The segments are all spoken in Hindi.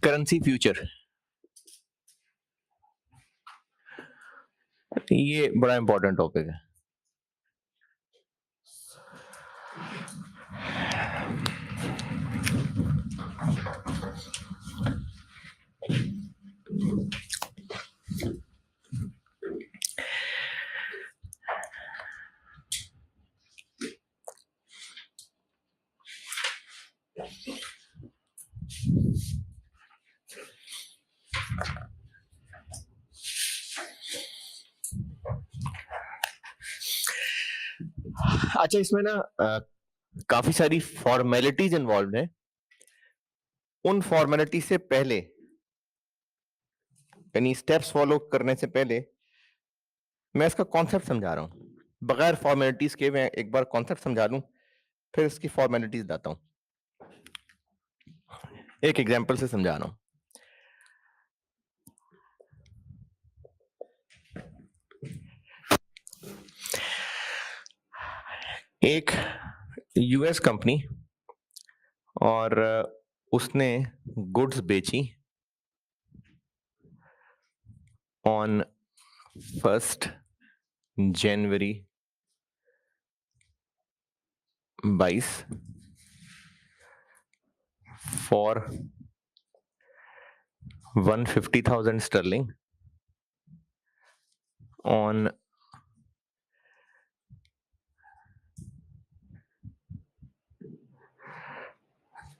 करेंसी फ्यूचर, ये बड़ा इंपॉर्टेंट टॉपिक है। अच्छा, इसमें ना काफी सारी फॉर्मेलिटीज इन्वॉल्व है। उन फॉर्मेलिटी से पहले, यानी स्टेप्स फॉलो करने से पहले, मैं इसका कॉन्सेप्ट समझा रहा हूं। बगैर फॉर्मेलिटीज के मैं एक बार कॉन्सेप्ट समझा दूं, फिर इसकी फॉर्मेलिटीज बताता हूं। एक एग्जांपल से समझा रहा हूं। एक यूएस कंपनी, और उसने गुड्स बेची on 1 January 22 for 150,000 sterling on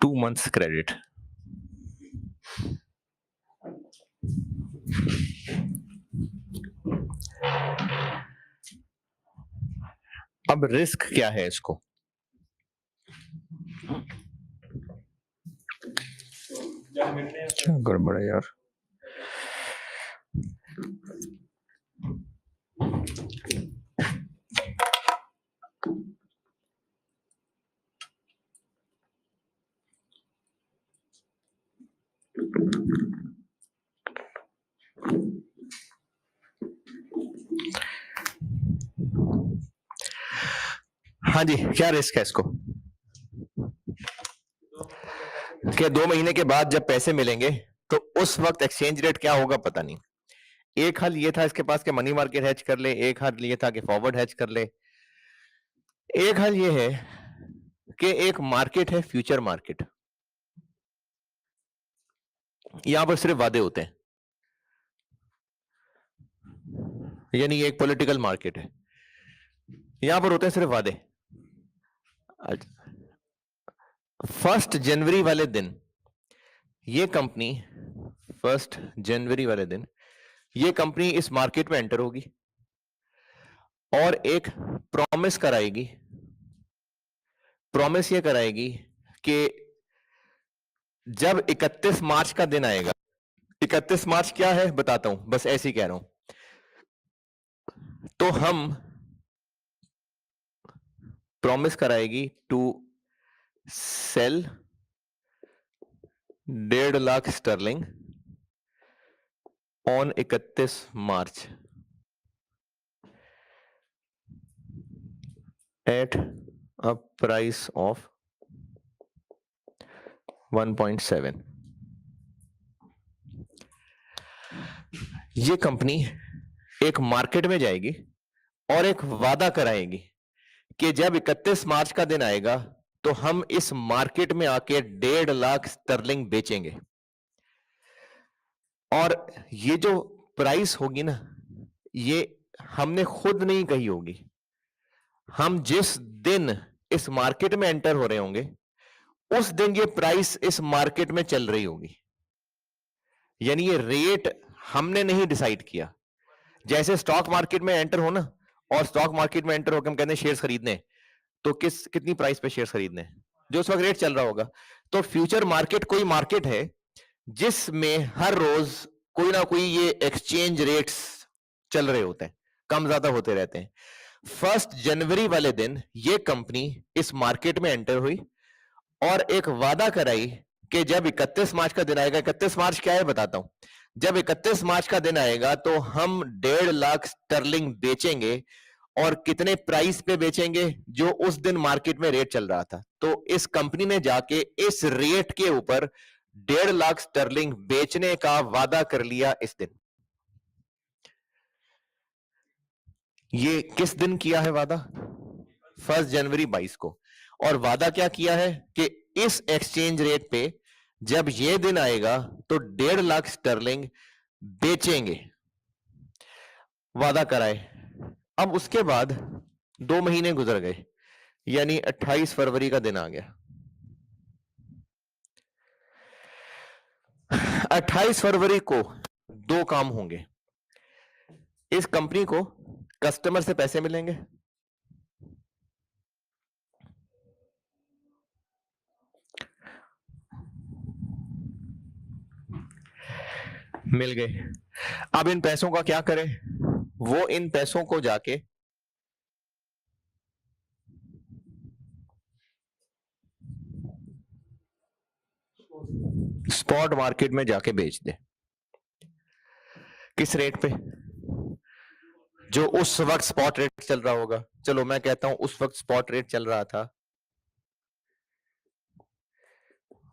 2 months credit. अब रिस्क क्या है इसको? क्या गड़बड़ है यार? हाँ जी, क्या रिस्क है इसको? कि 2 महीने के बाद जब पैसे मिलेंगे तो उस वक्त एक्सचेंज रेट क्या होगा पता नहीं। एक हल ये था इसके पास कि मनी मार्केट हेज कर ले, एक हल ये था कि फॉरवर्ड हेज कर ले, एक हल ये है कि एक मार्केट है फ्यूचर मार्केट। यहां पर सिर्फ वादे होते हैं, यानी एक पॉलिटिकल मार्केट है, यहां पर होते हैं सिर्फ वादे। 1 जनवरी वाले दिन ये कंपनी 1 जनवरी वाले दिन ये कंपनी इस मार्केट में एंटर होगी और एक प्रॉमिस कराएगी। प्रॉमिस ये कराएगी कि जब 31 मार्च का दिन आएगा, 31 मार्च क्या है बताता हूं, बस ऐसे ही कह रहा हूं, तो हम प्रॉमिस कराएगी to sell 1.5 lakh sterling on 31 March at a price of 1.7। ये कंपनी एक मार्केट में जाएगी और एक वादा कराएगी कि जब 31 मार्च का दिन आएगा तो हम इस मार्केट में आके 1.5 लाख स्टर्लिंग बेचेंगे। और ये जो प्राइस होगी ना, ये हमने खुद नहीं कही होगी। हम जिस दिन इस मार्केट में एंटर हो रहे होंगे उस दिन ये प्राइस इस मार्केट में चल रही होगी। यानी ये रेट हमने नहीं डिसाइड किया। जैसे स्टॉक मार्केट में एंटर हो ना, और स्टॉक मार्केट में एंटर होकर हम कहते हैं शेयर खरीदने, तो कितनी प्राइस पे शेयर खरीदने, जो उस वक्त रेट चल रहा होगा। तो फ्यूचर मार्केट कोई मार्केट है जिसमें हर रोज कोई ना कोई ये एक्सचेंज रेट्स चल रहे होते हैं, कम ज्यादा होते रहते हैं। 1 जनवरी वाले दिन ये कंपनी इस मार्केट में एंटर हुई और एक वादा कराई कि जब 31 मार्च का दिन आएगा, 31 मार्च क्या है बताता हूं, जब 31 मार्च का दिन आएगा तो हम 1.5 लाख स्टर्लिंग बेचेंगे। और कितने प्राइस पे बेचेंगे? जो उस दिन मार्केट में रेट चल रहा था। तो इस कंपनी ने जाके इस रेट के ऊपर 1.5 लाख स्टर्लिंग बेचने का वादा कर लिया इस दिन। ये किस दिन किया है वादा? 1 जनवरी 22 को। और वादा क्या किया है कि इस एक्सचेंज रेट पे जब ये दिन आएगा तो 1.5 लाख स्टर्लिंग बेचेंगे, वादा कराए। अब उसके बाद 2 महीने गुजर गए, यानी 28 फरवरी का दिन आ गया। 28 फरवरी को 2 काम होंगे। इस कंपनी को कस्टमर से पैसे मिलेंगे, मिल गए। अब इन पैसों का क्या करें? वो इन पैसों को जाके स्पॉट मार्केट में जाके बेच दे। किस रेट पे? जो उस वक्त स्पॉट रेट चल रहा होगा। चलो मैं कहता हूं उस वक्त स्पॉट रेट चल रहा था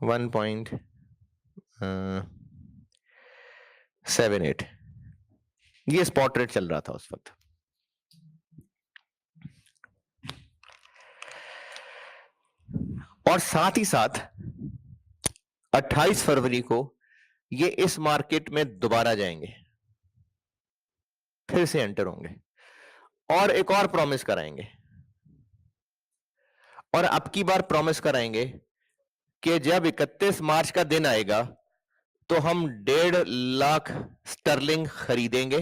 1.78, ये स्पॉट रेट चल रहा था उस वक्त। और साथ ही साथ 28 फरवरी को ये इस मार्केट में दोबारा जाएंगे, फिर से एंटर होंगे और एक और प्रॉमिस कराएंगे। और अब की बार प्रॉमिस कराएंगे कि जब 31 मार्च का दिन आएगा तो हम 1.5 लाख स्टर्लिंग खरीदेंगे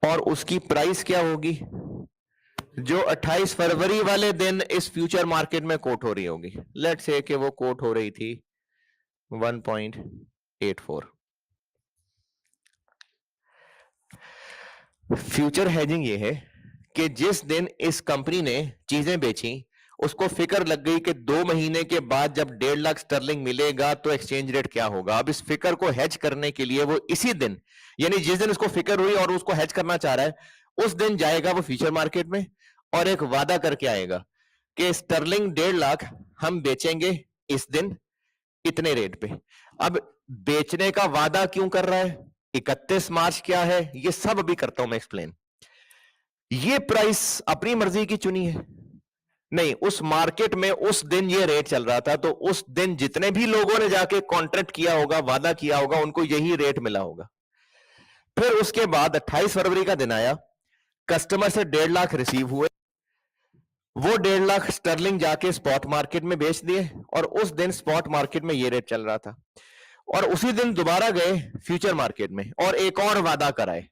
और उसकी प्राइस क्या होगी? जो 28 फरवरी वाले दिन इस फ्यूचर मार्केट में कोट हो रही होगी। लेट्स से कि वो कोट हो रही थी 1.84। फ्यूचर हेजिंग ये है कि जिस दिन इस कंपनी ने चीजें बेची उसको फिक्र लग गई कि 2 महीने के बाद जब 1.5 लाख स्टर्लिंग मिलेगा तो एक्सचेंज रेट क्या होगा। अब इस फिक्र को हेज करने के लिए वो इसी दिन, यानी जिस दिन उसको फिक्र हुई और उसको हेज करना चाह रहा है, उस दिन जाएगा वो फ्यूचर मार्केट में और एक वादा करके आएगा कि स्टर्लिंग 1.5 लाख हम बेचेंगे इस दिन इतने रेट पे। अब बेचने का वादा क्यों कर रहा है, 31 मार्च क्या है, ये सब अभी करता हूं मैं एक्सप्लेन। ये प्राइस अपनी मर्जी की चुनी है? नहीं, उस मार्केट में उस दिन ये रेट चल रहा था तो उस दिन जितने भी लोगों ने जाके कॉन्ट्रैक्ट किया होगा, वादा किया होगा, उनको यही रेट मिला होगा। फिर उसके बाद 28 फरवरी का दिन आया, कस्टमर से 1.5 लाख रिसीव हुए, वो 1.5 लाख स्टर्लिंग जाके स्पॉट मार्केट में बेच दिए और उस दिन स्पॉट मार्केट में ये रेट चल रहा था। और उसी दिन दोबारा गए फ्यूचर मार्केट में और एक और वादा कराए।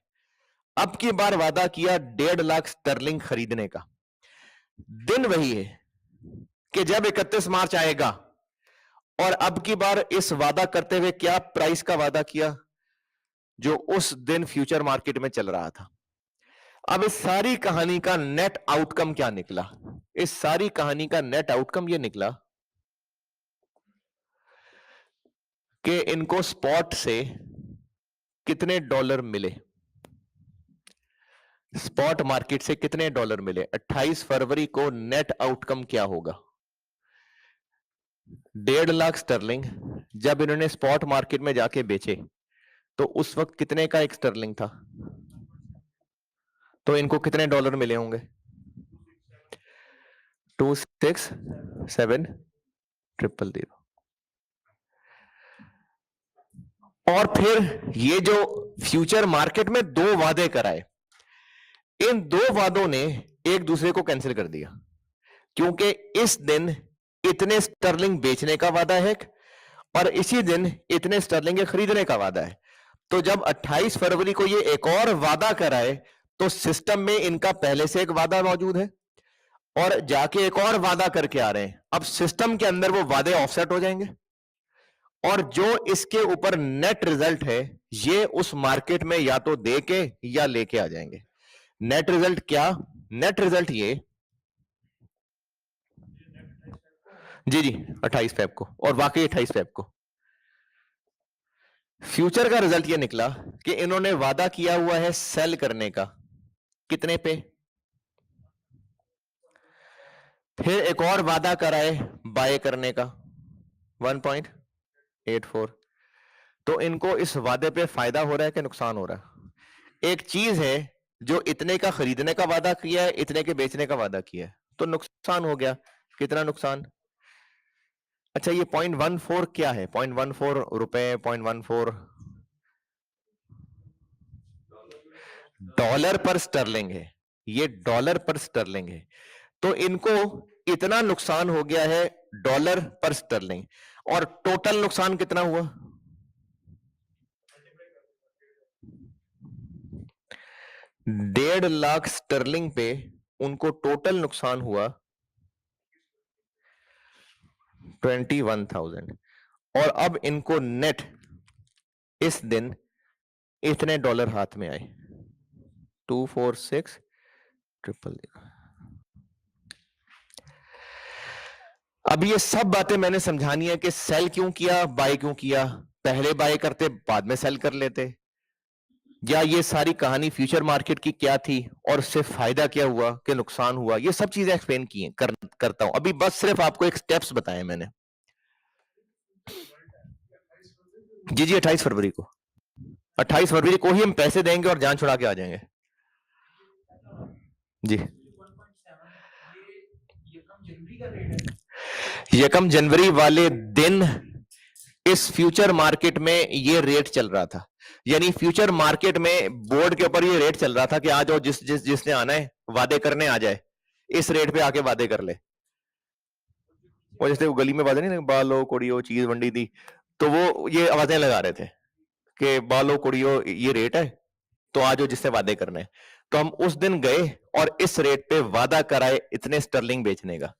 अब की बार वादा किया 1.5 लाख स्टर्लिंग खरीदने का। दिन वही है कि जब 31 मार्च आएगा, और अब की बार इस वादा करते हुए क्या प्राइस का वादा किया जो उस दिन फ्यूचर मार्केट में चल रहा था। अब इस सारी कहानी का नेट आउटकम क्या निकला? इस सारी कहानी का नेट आउटकम यह निकला कि इनको स्पॉट से कितने डॉलर मिले, स्पॉट मार्केट से कितने डॉलर मिले। 28 फरवरी को नेट आउटकम क्या होगा? 1.5 लाख स्टर्लिंग जब इन्होंने स्पॉट मार्केट में जाके बेचे तो उस वक्त कितने का एक स्टर्लिंग था, तो इनको कितने डॉलर मिले होंगे? 267,000। और फिर ये जो फ्यूचर मार्केट में 2 वादे कराए, इन 2 वादों ने एक दूसरे को कैंसिल कर दिया, क्योंकि इस दिन इतने स्टर्लिंग बेचने का वादा है और इसी दिन इतने स्टर्लिंग खरीदने का वादा है। तो जब 28 फरवरी को ये एक और वादा कराए तो सिस्टम में इनका पहले से एक वादा मौजूद है और जाके एक और वादा करके आ रहे हैं। अब सिस्टम के अंदर वो वादे ऑफसेट हो जाएंगे और जो इसके ऊपर नेट रिजल्ट है ये उस मार्केट में या तो दे के या लेके आ जाएंगे। नेट रिजल्ट क्या? नेट रिजल्ट ये जी 28 फेब को, और वाकई 28 फेब को फ्यूचर का रिजल्ट ये निकला कि इन्होंने वादा किया हुआ है सेल करने का। कितने पे? फिर एक और वादा कराए बाय करने का 1.84। तो इनको इस वादे पे फायदा हो रहा है कि नुकसान हो रहा है? एक चीज है जो इतने का खरीदने का वादा किया है, इतने के बेचने का वादा किया है, तो नुकसान हो गया। कितना नुकसान? अच्छा, ये 0.14 क्या है? 0.14 रुपए, 0.14 डॉलर पर स्टर्लिंग है। ये डॉलर पर स्टर्लिंग है। तो इनको इतना नुकसान हो गया है डॉलर पर स्टर्लिंग, और टोटल नुकसान कितना हुआ? 1.5 लाख स्टर्लिंग पे उनको टोटल नुकसान हुआ 21,000। और अब इनको नेट इस दिन इतने डॉलर हाथ में आए, 246,000। अब ये सब बातें मैंने समझानी है कि सेल क्यों किया, बाय क्यों किया। पहले बाय करते, बाद में सेल कर लेते, या ये सारी कहानी फ्यूचर मार्केट की क्या थी और उससे फायदा क्या हुआ कि नुकसान हुआ। ये सब चीजें एक्सप्लेन की हैं, करता हूं। अभी बस सिर्फ आपको एक स्टेप्स बताए मैंने। जी जी, 28 फरवरी को, 28 फरवरी को ही हम पैसे देंगे और जान छुड़ा के आ जाएंगे। जी, यकम जनवरी वाले दिन इस फ्यूचर मार्केट में ये रेट चल रहा था। यानी फ्यूचर मार्केट में बोर्ड के ऊपर ये रेट चल रहा था कि आ जाओ, जिसने आना है वादे करने आ जाए, इस रेट पे आके वादे कर ले। और जैसे वो गली में वादे नहीं, बालो कुड़ियो चीज वंडी दी, तो वो ये आवाजें लगा रहे थे कि बालो कुड़ियो ये रेट है, तो आ जाओ जिससे वादे करने हैं। तो हम उस दिन गए और इस रेट पे वादा कराए इतने स्टर्लिंग बेचने का।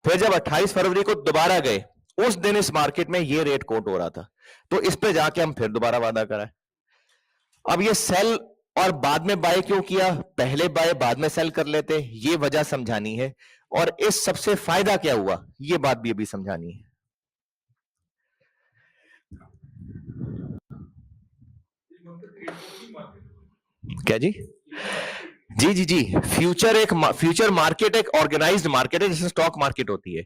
फिर जब 28 फरवरी को दोबारा गए, उस दिन इस मार्केट में ये रेट कोट हो रहा था, तो इस पे जाके हम फिर दोबारा वादा कराए। अब ये सेल और बाद में बाय क्यों किया, पहले बाय बाद में सेल कर लेते, ये वजह समझानी है। और इस सबसे फायदा क्या हुआ, ये बात भी अभी समझानी है। क्या जी? जी जी जी, फ्यूचर मार्केट एक ऑर्गेनाइज्ड मार्केट है, जैसे स्टॉक मार्केट होती है।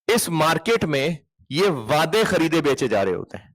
इस मार्केट में ये वादे खरीदे बेचे जा रहे होते हैं।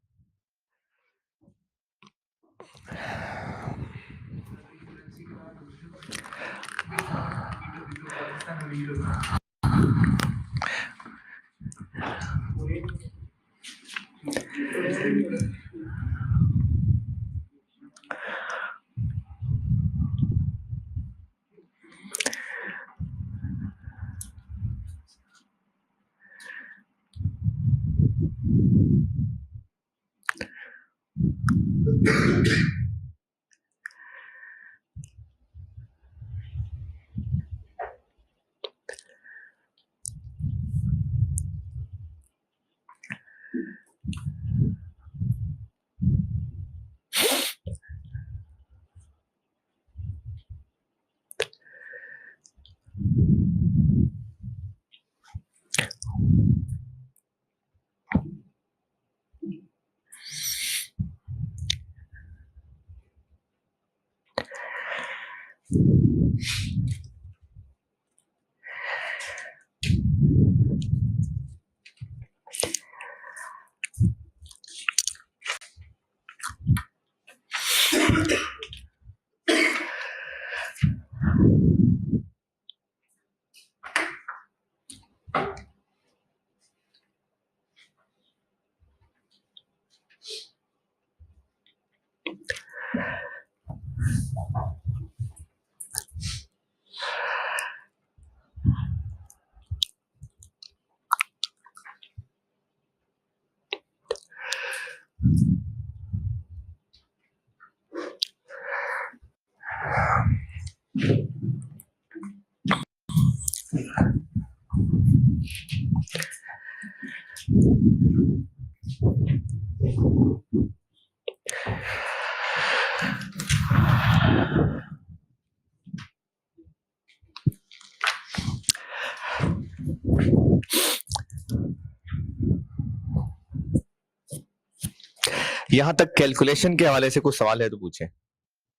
यहां तक कैलकुलेशन के हवाले से कुछ सवाल है तो पूछें।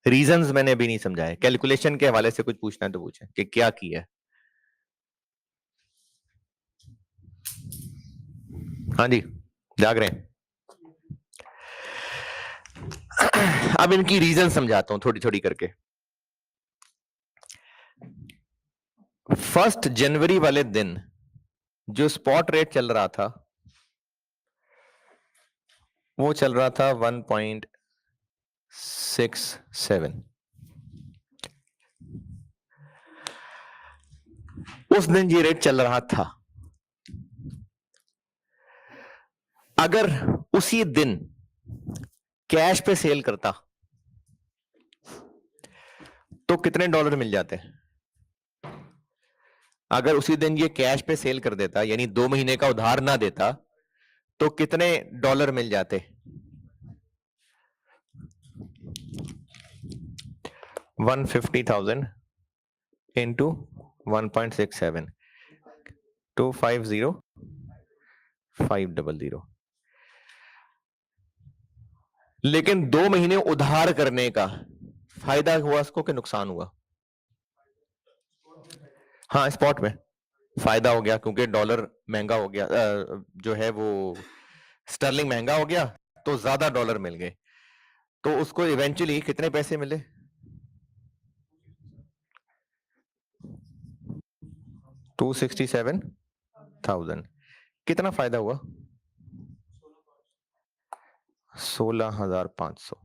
रीजंस मैंने अभी नहीं समझाए, कैलकुलेशन के हवाले से कुछ पूछना है तो पूछें कि क्या किया है। हाँ जी, जाग रहे हैं। अब इनकी रीजन समझाता हूं थोड़ी थोड़ी करके। 1 जनवरी वाले दिन जो स्पॉट रेट चल रहा था वो चल रहा था 1.67। उस दिन ये रेट चल रहा था। अगर उसी दिन कैश पे सेल करता तो कितने डॉलर मिल जाते? अगर उसी दिन ये कैश पे सेल कर देता, यानी 2 महीने का उधार ना देता, तो कितने डॉलर मिल जाते? 150,000 इंटू 1.67, 250,500। लेकिन 2 महीने उधार करने का फायदा हुआ उसको कि नुकसान हुआ? हाँ, स्पॉट में फायदा हो गया क्योंकि डॉलर महंगा हो गया, जो है वो स्टर्लिंग महंगा हो गया तो ज्यादा डॉलर मिल गए। तो उसको इवेंचुअली कितने पैसे मिले? 267,000। कितना फायदा हुआ? 16,500।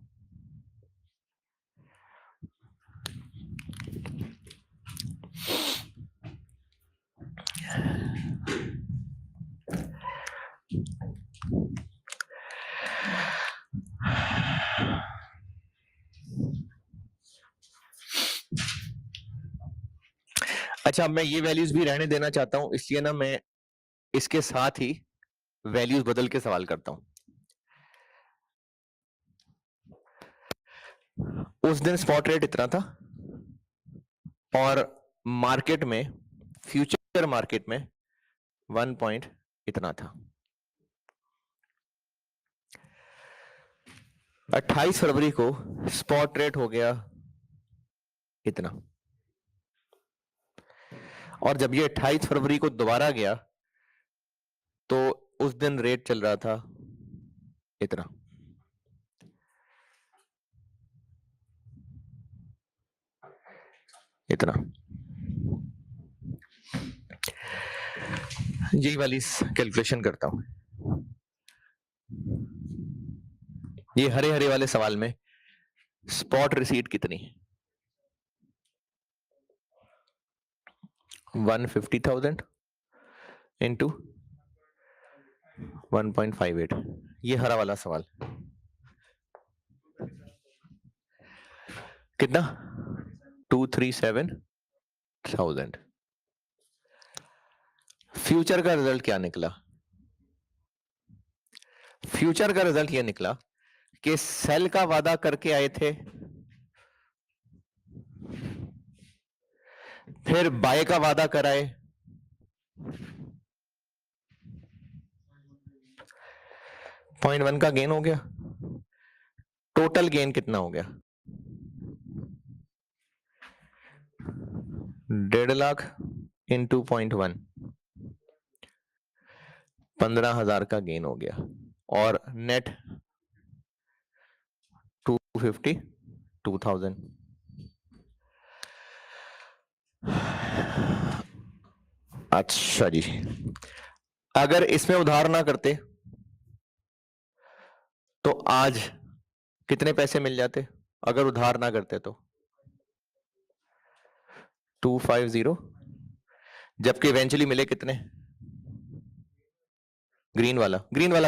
अच्छा, मैं ये वैल्यूज भी रहने देना चाहता हूं, इसलिए ना मैं इसके साथ ही वैल्यूज बदल के सवाल करता हूं। उस दिन स्पॉट रेट इतना था और मार्केट में, फ्यूचर मार्केट में 1 पॉइंट इतना था। 28 फरवरी को स्पॉट रेट हो गया इतना, और जब ये 28 फरवरी को दोबारा गया तो उस दिन रेट चल रहा था इतना। इतना। यही वाली कैलकुलेशन करता हूं। ये हरे हरे वाले सवाल में स्पॉट रिसीट कितनी? 150,000 इंटू 1.58। ये हरा वाला सवाल कितना? 237,000। फ्यूचर का रिजल्ट क्या निकला? फ्यूचर का रिजल्ट ये निकला कि सेल का वादा करके आए थे, फिर बाय का वादा कराए, पॉइंट 1 का गेन हो गया। टोटल गेन कितना हो गया? 1.5 लाख इंटू 0.1, 15,000 का गेन हो गया। और नेट 252,000। अच्छा जी, अगर इसमें उधार ना करते तो आज कितने पैसे मिल जाते? अगर उधार ना करते तो 250, जबकि इवेंचुअली मिले कितने? ग्रीन वाला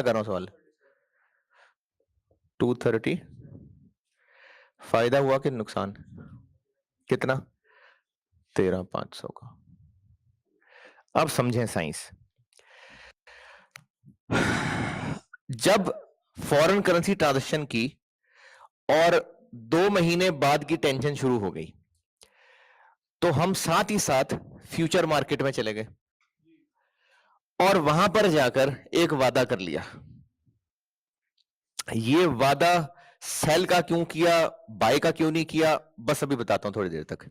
कर रहा हूं सवाल। 230। फायदा हुआ कि नुकसान? कितना? 13,500 का। अब समझें साइंस। जब फॉरेन करेंसी ट्रांजैक्शन की और 2 महीने बाद की टेंशन शुरू हो गई तो हम साथ ही साथ फ्यूचर मार्केट में चले गए और वहां पर जाकर एक वादा कर लिया। ये वादा सेल का क्यों किया, बाय का क्यों नहीं किया, बस अभी बताता हूं थोड़ी देर तक।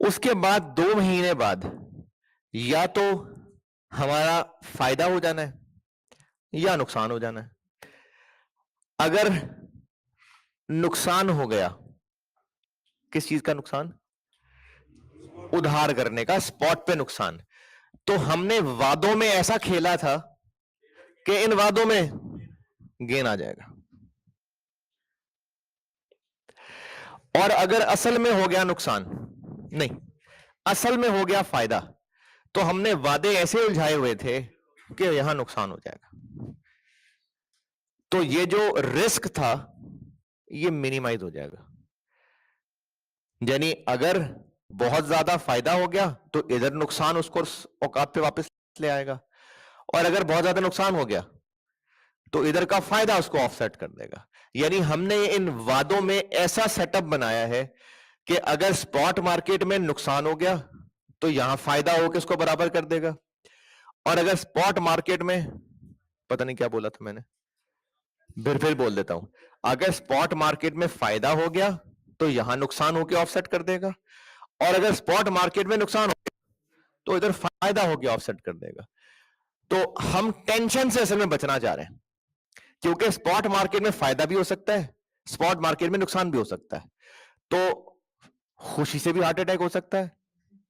उसके बाद 2 महीने बाद या तो हमारा फायदा हो जाना है या नुकसान हो जाना है। अगर नुकसान हो गया, किस चीज का नुकसान? उधार करने का, स्पॉट पे नुकसान। तो हमने वादों में ऐसा खेला था कि इन वादों में गेन आ जाएगा, और अगर असल में हो गया नुकसान, नहीं, असल में हो गया फायदा, तो हमने वादे ऐसे उलझाए हुए थे कि यहां नुकसान हो जाएगा। तो ये जो रिस्क था ये मिनिमाइज हो जाएगा। यानी अगर बहुत ज्यादा फायदा हो गया तो इधर नुकसान उसको औकात पे वापस ले आएगा, और अगर बहुत ज्यादा नुकसान हो गया तो इधर का फायदा उसको ऑफसेट कर देगा। यानी हमने इन वादों में ऐसा सेटअप बनाया है कि अगर स्पॉट मार्केट में नुकसान हो गया तो यहां फायदा होकर उसको बराबर कर देगा, और अगर स्पॉट मार्केट में, पता नहीं क्या बोला था मैंने, फिर बोल देता हूं, अगर स्पॉट मार्केट में फायदा हो गया तो यहां नुकसान होकर ऑफसेट कर देगा, और अगर स्पॉट मार्केट में नुकसान हो गया तो इधर फायदा होकर ऑफसेट कर देगा। तो हम टेंशन से असल में बचना चाह रहे हैं, क्योंकि स्पॉट मार्केट में फायदा भी हो सकता है, स्पॉट मार्केट में नुकसान भी हो सकता है। तो खुशी से भी हार्ट अटैक हो सकता है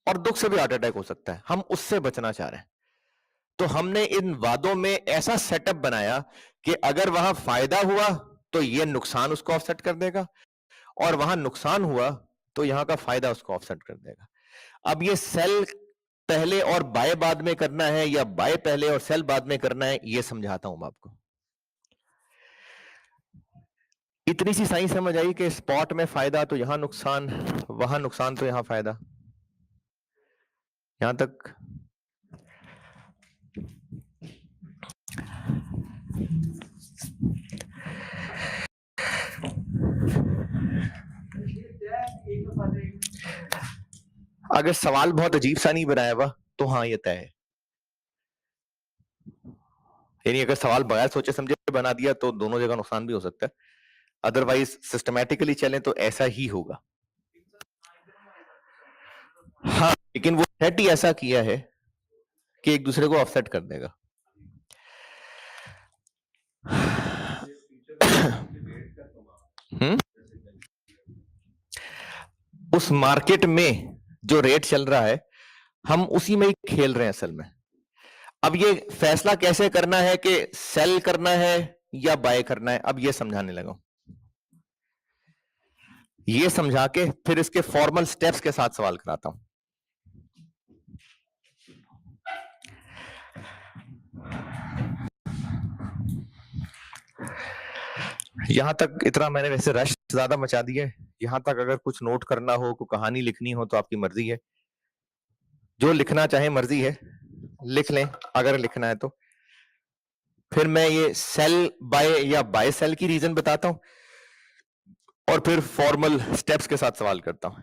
और दुख से भी हार्ट अटैक हो सकता है, हम उससे बचना चाह रहे हैं। तो हमने इन वादों में ऐसा सेटअप बनाया कि अगर वहां फायदा हुआ तो ये नुकसान उसको ऑफसेट कर देगा, और वहां नुकसान हुआ तो यहां का फायदा उसको ऑफसेट कर देगा। अब ये सेल पहले और बाय बाद में करना है या बाय पहले और सेल बाद में करना है, ये समझाता हूं मैं आपको। इतनी सी साइंस समझ आई कि स्पॉट में फायदा तो यहां नुकसान, वहां नुकसान तो यहां फायदा। यहां तक अगर सवाल बहुत अजीब सा नहीं बनाया हुआ तो हाँ ये तय है। यानी अगर सवाल बगैर सोचे समझे बना दिया तो दोनों जगह नुकसान भी हो सकता है, अदरवाइज सिस्टमैटिकली चलें तो ऐसा ही होगा। हाँ, लेकिन वो सेट ही ऐसा किया है कि एक दूसरे को ऑफसेट कर देगा। उस मार्केट में जो रेट चल रहा है हम उसी में ही खेल रहे हैं असल में। अब ये फैसला कैसे करना है कि सेल करना है या बाय करना है, अब ये समझाने लगा। ये समझा के फिर इसके फॉर्मल स्टेप्स के साथ सवाल कराता हूं। यहां तक इतना मैंने वैसे रश ज्यादा मचा दिया है। यहां तक अगर कुछ नोट करना हो, कोई कहानी लिखनी हो तो आपकी मर्जी है, जो लिखना चाहे मर्जी है, लिख लें अगर लिखना है तो। फिर मैं ये सेल बाय या बाय सेल की रीजन बताता हूं, और फिर फॉर्मल स्टेप्स के साथ सवाल करता हूं।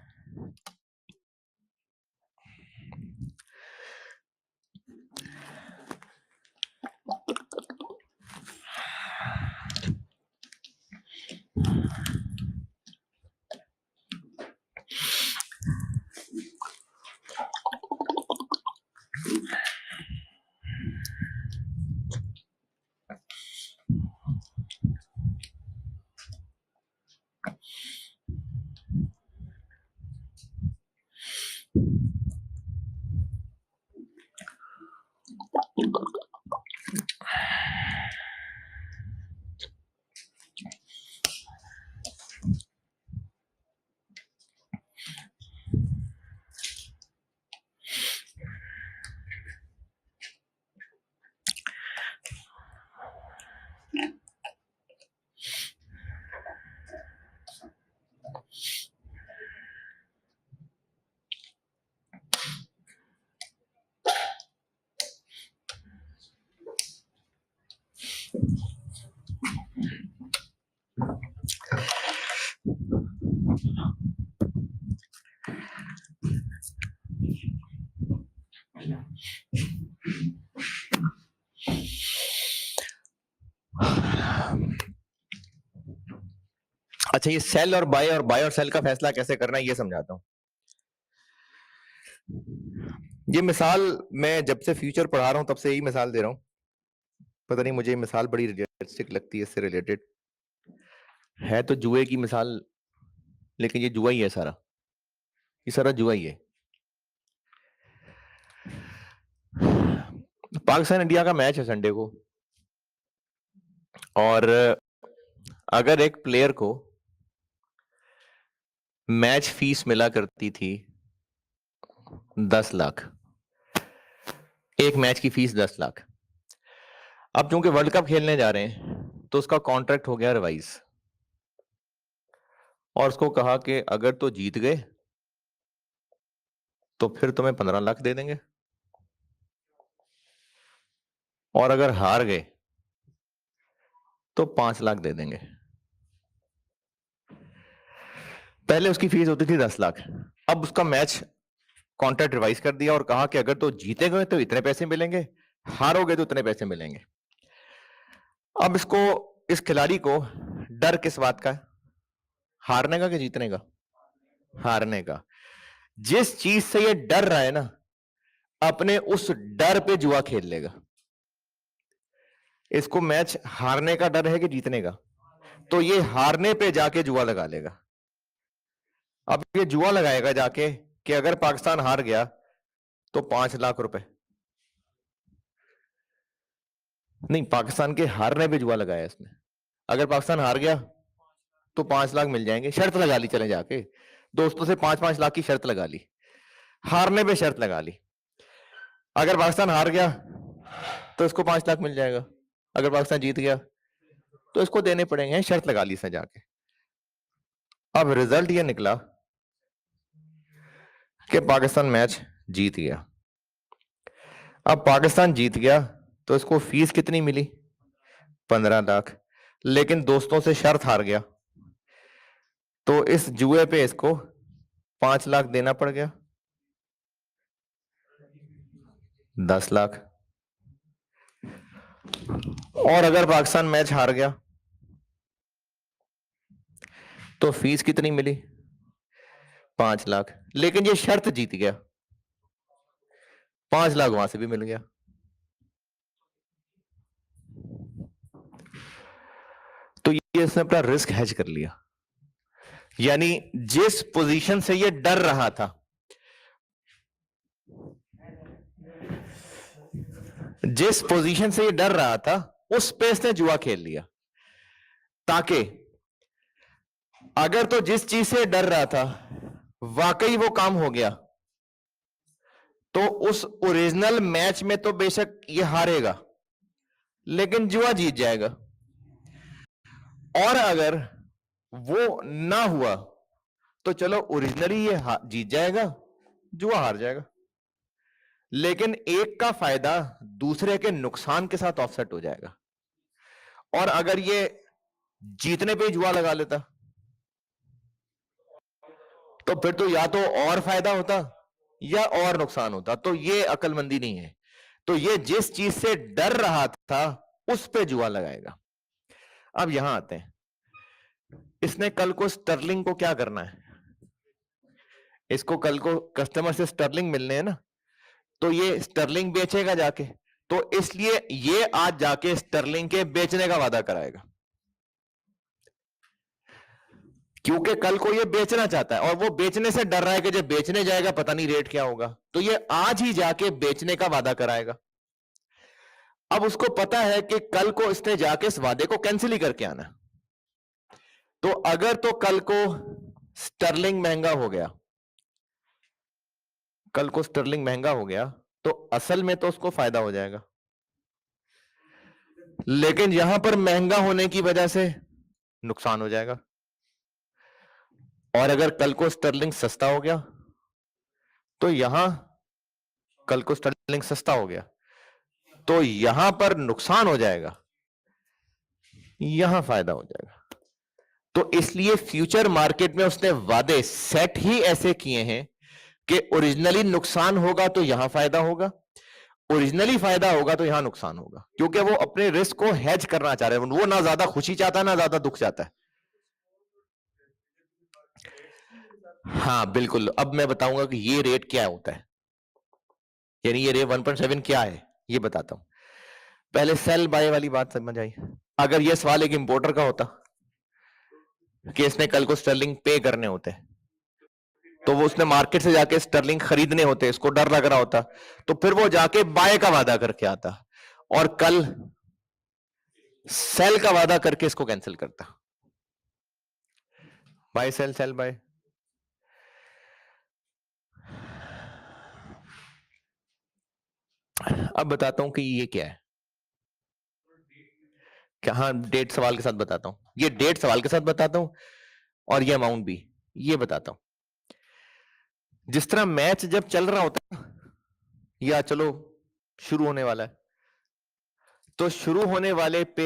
अच्छा, ये सेल और बाय और सेल का फैसला कैसे करना है ये समझाता हूं। ये मिसाल मैं जब से फ्यूचर पढ़ा रहा हूं तब से यही मिसाल दे रहा हूं, पता नहीं मुझे ये मिसाल बड़ी रियलिस्टिक लगती है, इससे रिलेटेड है तो जुए की मिसाल, लेकिन ये जुआ ही है सारा, ये सारा जुआ ही है। पाकिस्तान इंडिया का मैच है संडे को, और अगर एक प्लेयर को मैच फीस मिला करती थी 10 लाख, एक मैच की फीस 10 लाख, अब चूंकि वर्ल्ड कप खेलने जा रहे हैं तो उसका कॉन्ट्रैक्ट हो गया रिवाइज, और उसको कहा कि अगर तो जीत गए तो फिर तुम्हें 15 लाख दे देंगे, और अगर हार गए तो 5 लाख दे देंगे। पहले उसकी फीस होती थी 10 लाख, अब उसका मैच कॉन्ट्रैक्ट रिवाइज कर दिया और कहा कि अगर तो जीते गए तो इतने पैसे मिलेंगे, हारोगे तो इतने पैसे मिलेंगे। अब इसको, इस खिलाड़ी को डर किस बात का है? हारने का कि जीतने का? हारने का। जिस चीज से ये डर रहा है ना, अपने उस डर पे जुआ खेल लेगा। इसको मैच हारने का डर है कि जीतने का, तो ये हारने पे जाके जुआ लगा लेगा। अब ये जुआ लगाएगा जाके कि अगर पाकिस्तान हार गया तो 5 लाख रुपए, नहीं, पाकिस्तान के हारने पे जुआ लगाया इसने। अगर पाकिस्तान हार गया तो 5 लाख मिल जाएंगे, शर्त लगा ली, चले जाके दोस्तों से 5-5 लाख की शर्त लगा ली, हारने पे शर्त लगा ली। अगर पाकिस्तान हार गया तो इसको 5 लाख मिल जाएगा, अगर पाकिस्तान जीत गया तो इसको देने पड़ेंगे, शर्त लगा ली इसने जाके। अब रिजल्ट ये निकला कि पाकिस्तान मैच जीत गया। अब पाकिस्तान जीत गया तो इसको फीस कितनी मिली? 15 लाख, लेकिन दोस्तों से शर्त हार गया तो इस जुए पे इसको 5 लाख देना पड़ गया, 10 लाख। और अगर पाकिस्तान मैच हार गया तो फीस कितनी मिली? 5 लाख, लेकिन ये शर्त जीत गया, 5 लाख वहां से भी मिल गया। तो ये इसने अपना रिस्क हेज कर लिया, यानी जिस पोजीशन से ये डर रहा था, जिस पोजीशन से ये डर रहा था उस पे इसने जुआ खेल लिया, ताकि अगर तो जिस चीज से डर रहा था वाकई वो काम हो गया तो उस ओरिजिनल मैच में तो बेशक ये हारेगा, लेकिन जुआ जीत जाएगा। और अगर वो ना हुआ तो चलो ओरिजिनली ये जीत जाएगा, जुआ हार जाएगा, लेकिन एक का फायदा दूसरे के नुकसान के साथ ऑफसेट हो जाएगा। और अगर ये जीतने पे जुआ लगा लेता तो फिर तो या तो और फायदा होता या और नुकसान होता, तो ये अक्लमंदी नहीं है। तो ये जिस चीज से डर रहा था उस पे जुआ लगाएगा। अब यहां आते हैं, इसने कल को स्टर्लिंग को क्या करना है? इसको कल को कस्टमर से स्टर्लिंग मिलने हैं ना, तो ये स्टर्लिंग बेचेगा जाके, तो इसलिए ये आज जाके स्टर्लिंग के बेचने का वादा कराएगा, क्योंकि कल को ये बेचना चाहता है और वो बेचने से डर रहा है कि जब बेचने जाएगा पता नहीं रेट क्या होगा, तो ये आज ही जाके बेचने का वादा कराएगा। अब उसको पता है कि कल को इसने जाके इस वादे को कैंसिल ही करके आना, तो अगर तो कल को स्टर्लिंग महंगा हो गया, कल को स्टर्लिंग महंगा हो गया तो असल में तो उसको फायदा हो जाएगा, लेकिन यहां पर महंगा होने की वजह से नुकसान हो जाएगा। और अगर कल को स्टर्लिंग सस्ता हो गया तो यहां, कल को स्टर्लिंग सस्ता हो गया तो यहां पर नुकसान हो जाएगा, यहां फायदा हो जाएगा। तो इसलिए फ्यूचर मार्केट में उसने वादे सेट ही ऐसे किए हैं कि ओरिजिनली नुकसान होगा तो यहां फायदा होगा, ओरिजिनली फायदा होगा तो यहां नुकसान होगा, क्योंकि वो अपने रिस्क को हेज करना चाह रहे हैं। वो ना ज्यादा खुशी चाहता है ना ज्यादा दुख चाहता है। हाँ बिल्कुल, अब मैं बताऊंगा कि ये रेट क्या होता है। यानी ये रे 1.7 क्या है ये बताता हूं। पहले सेल बाय वाली बात समझ आई। अगर ये सवाल एक इंपोर्टर का होता कि इसने कल को स्टर्लिंग पे करने होते तो वो उसने मार्केट से जाके स्टर्लिंग खरीदने होते, इसको डर लग रहा होता, तो फिर वो जाके बाय का वादा करके आता और कल सेल का वादा करके इसको कैंसिल करता। Buy sell sell buy. अब बताता हूं कि ये क्या है। क्या? हाँ, डेट सवाल के साथ बताता हूं। ये डेट सवाल के साथ बताता हूं और ये अमाउंट भी ये बताता हूं। जिस तरह मैच जब चल रहा होता है या चलो शुरू होने वाला है, तो शुरू होने वाले पे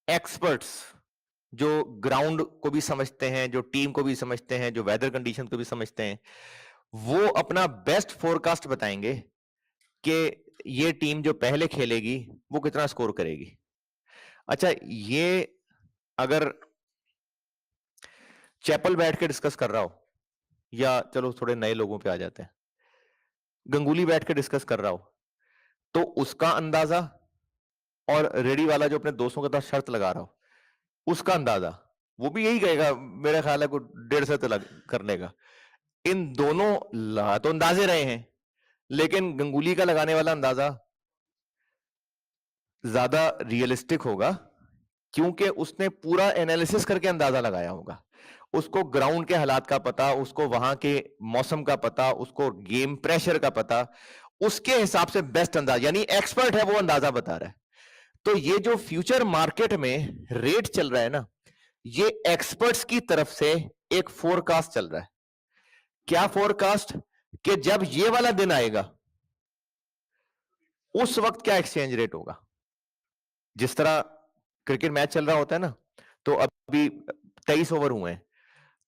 एक्सपर्ट्स जो ग्राउंड को भी समझते हैं, जो टीम को भी समझते हैं, जो वेदर कंडीशन को भी समझते हैं, वो अपना बेस्ट फोरकास्ट बताएंगे कि ये टीम जो पहले खेलेगी वो कितना स्कोर करेगी। अच्छा, ये अगर चैपल बैठ के डिस्कस कर रहा हो, या चलो थोड़े नए लोगों पे आ जाते हैं, गंगुली बैठ के डिस्कस कर रहा हो, तो उसका अंदाजा और रेडी वाला जो अपने दोस्तों के साथ शर्त लगा रहा हो उसका अंदाजा, वो भी यही कहेगा मेरा ख्याल है को 1.5 तो करने का। इन दोनों ला तो अंदाजे रहे हैं, लेकिन गंगुली का लगाने वाला अंदाजा ज्यादा रियलिस्टिक होगा क्योंकि उसने पूरा एनालिसिस करके अंदाजा लगाया होगा। उसको ग्राउंड के हालात का पता, उसको वहां के मौसम का पता, उसको गेम प्रेशर का पता, उसके हिसाब से बेस्ट अंदाजा, यानी एक्सपर्ट है वो अंदाजा बता रहा है। तो ये जो फ्यूचर मार्केट में रेट चल रहा है ना, ये एक्सपर्ट्स की तरफ से एक फोरकास्ट चल रहा है। क्या फोरकास्ट? कि जब ये वाला दिन आएगा उस वक्त क्या एक्सचेंज रेट होगा। जिस तरह क्रिकेट मैच चल रहा होता है ना, तो अभी 23 ओवर हुए हैं,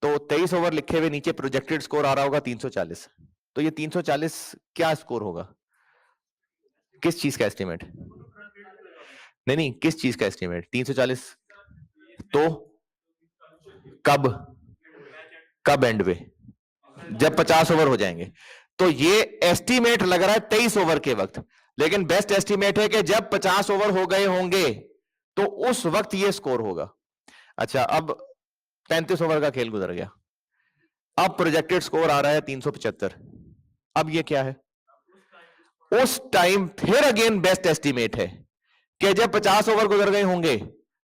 तो 23 ओवर लिखे हुए नीचे प्रोजेक्टेड स्कोर आ रहा होगा 340। तो ये 340 क्या स्कोर होगा? किस चीज का एस्टिमेट? नहीं नहीं, किस चीज का एस्टिमेट 340? तो कब? कब एंड पे? जब 50 ओवर हो जाएंगे। तो ये एस्टिमेट लग रहा है 23 ओवर के वक्त, लेकिन बेस्ट एस्टिमेट है कि जब 50 ओवर हो गए होंगे तो उस वक्त ये स्कोर होगा। अच्छा, अब 35 ओवर का खेल गुजर गया, अब प्रोजेक्टेड स्कोर आ रहा है 375। अब ये क्या है? उस टाइम फिर अगेन बेस्ट एस्टिमेट है कि जब 50 ओवर गुजर गए होंगे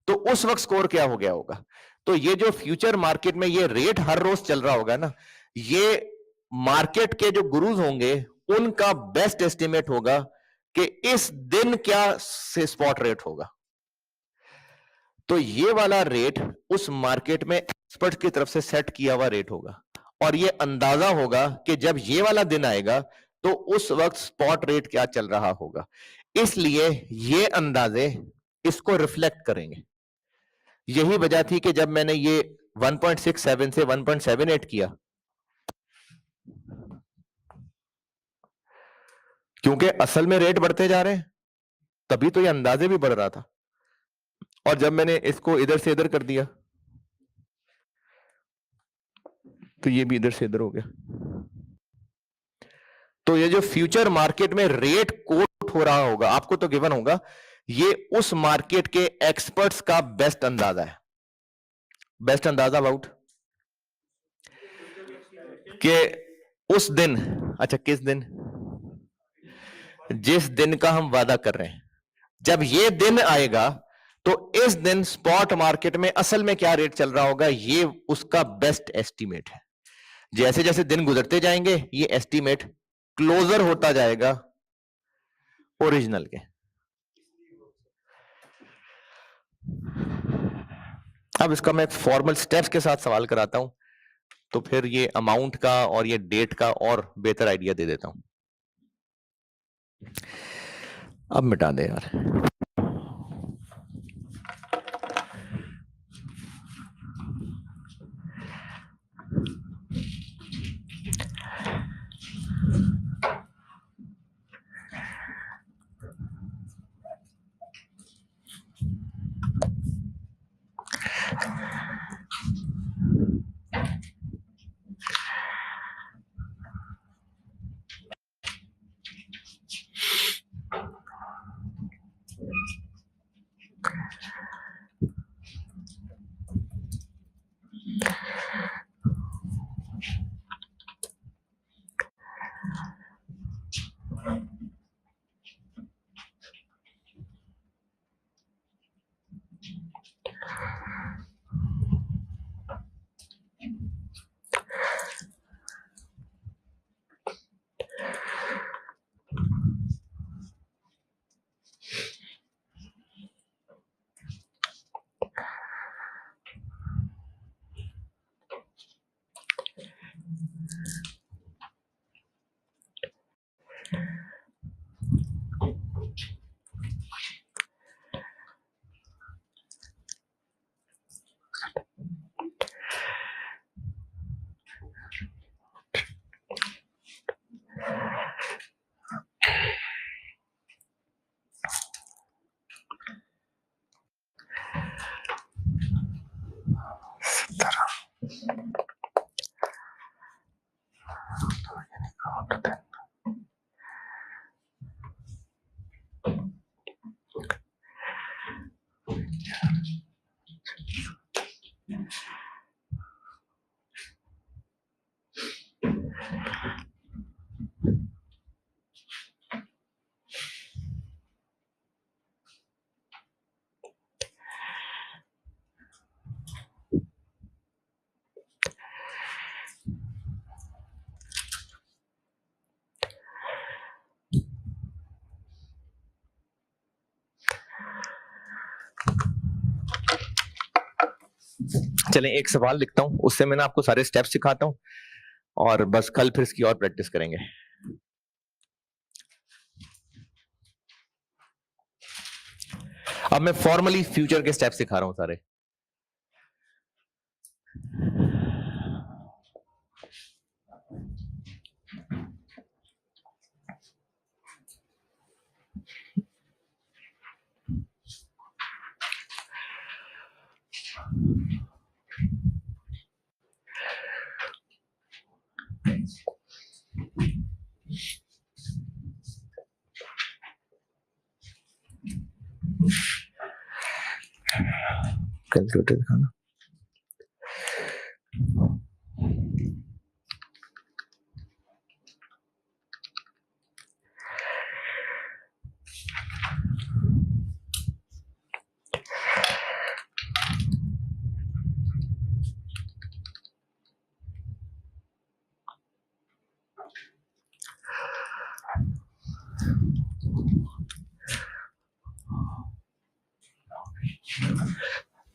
तो उस वक्त स्कोर क्या हो गया होगा। तो ये जो फ्यूचर मार्केट में ये रेट हर रोज चल रहा होगा ना, ये मार्केट के जो गुरुज होंगे उनका बेस्ट एस्टिमेट होगा कि इस दिन क्या से स्पॉट रेट होगा। तो ये वाला रेट उस मार्केट में एक्सपर्ट की तरफ से सेट किया हुआ रेट होगा और ये अंदाजा होगा कि जब ये वाला दिन आएगा तो उस वक्त स्पॉट रेट क्या चल रहा होगा। इसलिए ये अंदाजे इसको रिफ्लेक्ट करेंगे। यही वजह थी कि जब मैंने ये 1.67 से 1.78 किया, क्योंकि असल में रेट बढ़ते जा रहे हैं, तभी तो ये अंदाजे भी बढ़ रहा था। और जब मैंने इसको इधर से इधर कर दिया तो ये भी इधर से इधर हो गया। तो ये जो फ्यूचर मार्केट में रेट कोट हो रहा होगा, आपको तो गिवन होगा, ये उस मार्केट के एक्सपर्ट्स का बेस्ट अंदाजा है। बेस्ट अंदाजा अबाउट कि उस दिन, अच्छा किस दिन? जिस दिन का हम वादा कर रहे हैं, जब ये दिन आएगा तो इस दिन स्पॉट मार्केट में असल में क्या रेट चल रहा होगा, ये उसका बेस्ट एस्टीमेट है। जैसे जैसे दिन गुजरते जाएंगे ये एस्टीमेट क्लोजर होता जाएगा ओरिजिनल के। अब इसका मैं फॉर्मल स्टेप्स के साथ सवाल कराता हूं, तो फिर ये अमाउंट का और ये डेट का और बेहतर आइडिया दे देता हूं। अब मिटा दे यार। चलें एक सवाल लिखता हूं, उससे मैं ना आपको सारे स्टेप्स सिखाता हूं और बस कल फिर इसकी और प्रैक्टिस करेंगे। अब मैं फॉर्मली फ्यूचर के स्टेप सिखा रहा हूं सारे। कैलकुलेटर दिखाना।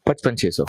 पचपन 600।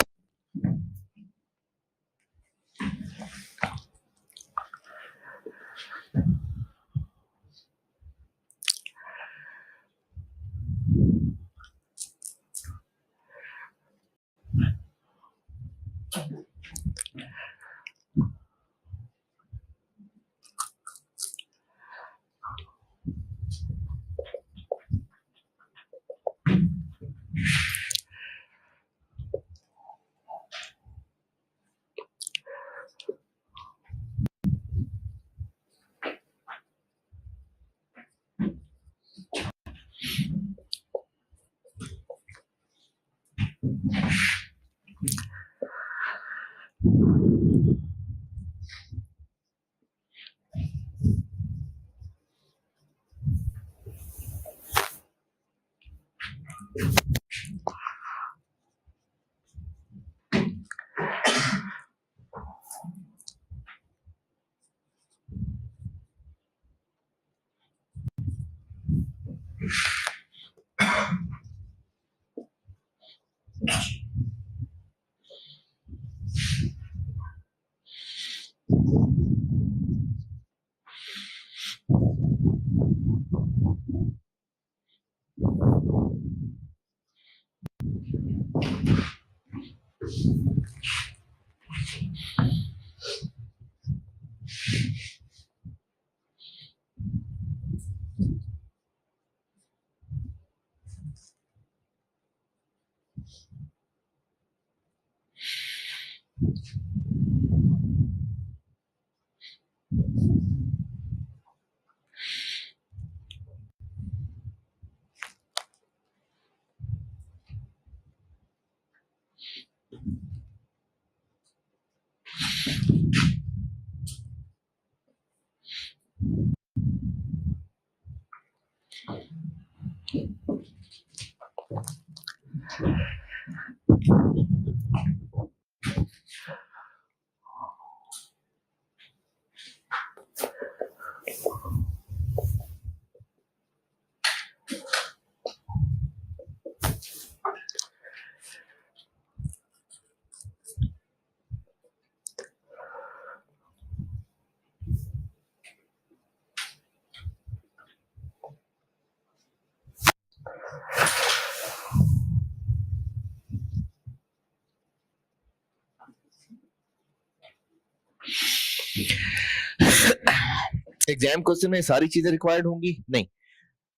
एग्जाम क्वेश्चन में सारी चीजें रिक्वायर्ड होंगी? नहीं,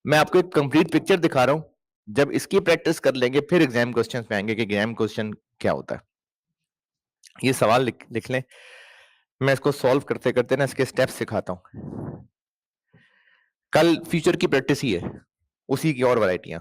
मैं आपको एक कंप्लीट पिक्चर दिखा रहा हूं। जब इसकी प्रैक्टिस कर लेंगे फिर एग्जाम क्वेश्चन पे आएंगे कि एग्जाम क्वेश्चन क्या होता है। ये सवाल लिख लें, मैं इसको सॉल्व करते करते ना इसके स्टेप्स सिखाता हूं। कल फ्यूचर की प्रैक्टिस ही है, उसी की और वैरायटियां।